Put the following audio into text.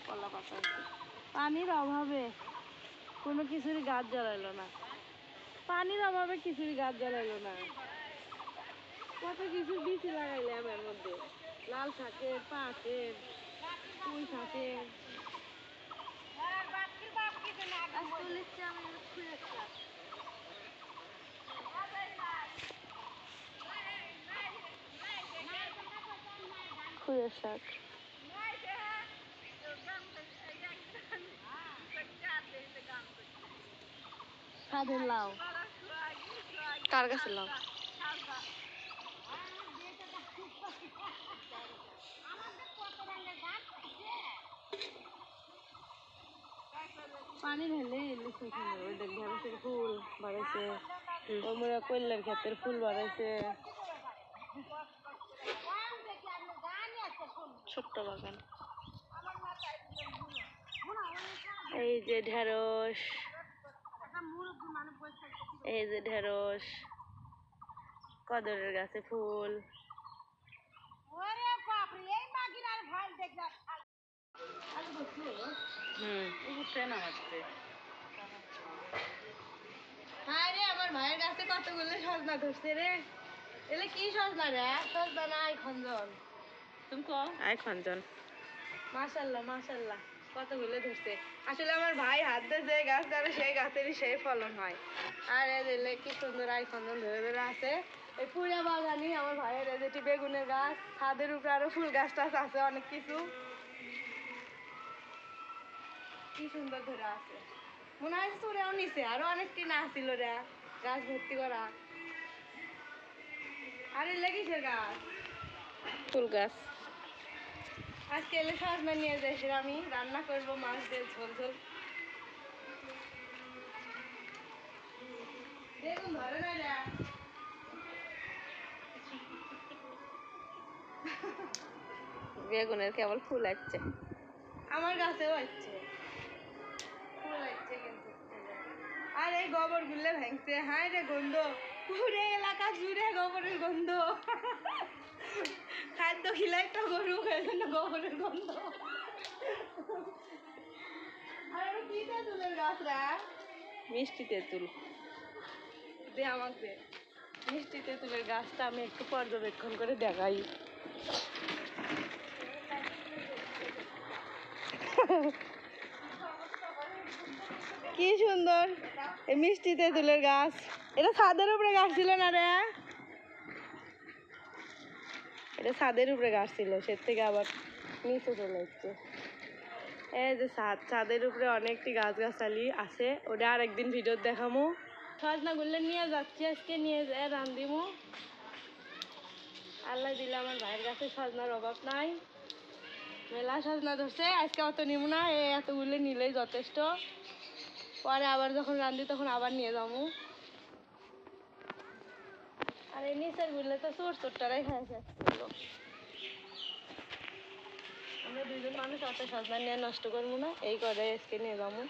কলা পাতা আছে। পানির অভাবে কোনো কিছুরই গাছ জ্বালাইলো না, পানির অভাবে কিছুরই গাছ জ্বালাইলো না। কত কিছু বিচি লাগাইলাম এর মধ্যে, লাল শাকের, পাটের, পুঁই শাকের। খুঁড়ের শাক, ছাদের লাউ। কার গাছের লাউ? পানি ঢেলে ওই দেখ ঢেঁড়সের ফুল বাড়াইছে, ওই মোরা কল্যার ক্ষেতের ফুল বাড়াইছে। ছোট্ট বাগান। এই যে ঢেঁড়স, এই যে ঢেঁড়স, কদরের গাছে ফুল। হ্যাঁ রে, আমার ভাইয়ের গাছে কতগুলো সজনা ধরছে রে। এলে কি সজনা রে? সজনা না আইখঞ্জন। তুমি কো আইখঞ্জন। মাশাআল্লাহ মাশাআল্লাহ, কতগুলো ধরছে। আসলে আমার ভাই হাত দিয়ে যে গাছ ধরে সেই গাছেরই সেই ফলন হয়। আর এলে কি সুন্দর আইখঞ্জন ধরে ধরে আছে। এই পুরা বাগানই আমার ভাইয়ের, যেটি বেগুনের গাছ, ছাদের উপরে আরো ফুল গাছ টাছ আছে অনেক কিছু। কি সুন্দর ধরে আছে, মনে হয় চুরেও নিছে, আরো অনেক কিনা আসছিল রে গাছ ভর্তি করা। আরে লেগেছে গাছ, ফুল গাছ। আজকে এলে সজনা নিয়ে যাই, আমি রান্না করবো মাছ দিয়ে ঝোল ঝোল। বেগুন ধরে না রে, বেগুনের কেবল ফুল আসছে, আমার গাছেও আসছে ফুল আসছে কিন্তু। আর এই গোবর গুলো ভাঙছে, হায় রে গন্ধ, পুরে এলাকা জুড়ে গোবরের গন্ধ। খাদ্য খিলাই তো গরু, গোবরের গন্ধ। আর কি তেঁতুলের গাছ রা? মিষ্টি তেঁতুল দে আমাকে, মিষ্টি তেঁতুলের গাছটা আমি একটু পর্যবেক্ষণ করে দেখাই। কি সুন্দর এই মিষ্টি তেঁতুলের গাছ। এটা ছাদের উপরে গাছ ছিল না রে, এটা ছাদের উপরে গাছ ছিল, সে থেকে আবার নিচে চলে এসছে। এই যে ছাদের উপরে অনেকটি গাছগাছালি আছে, ওটা আর একদিন ভিডিও দেখামো। সজনা গুলো নিয়ে যাচ্ছি আজকে, নিয়ে যায় রান্ধিমো। আল্লাহ দিলে আমার ভাইয়ের কাছে সজনার অভাব নাই, মেলা সজনা ধরছে। আজকে অত নিব না, এতগুলো নিলেই যথেষ্ট। পরে আবার যখন রান্ধি তখন আবার নিয়ে যাবো। আর এই নিচের গুলো তো চোর চোরটারাই খাইছে। আমরা দুজন মানুষ অত সজনা নিয়ে নষ্ট করবো না, এই করে আজকে নিয়ে যাবো।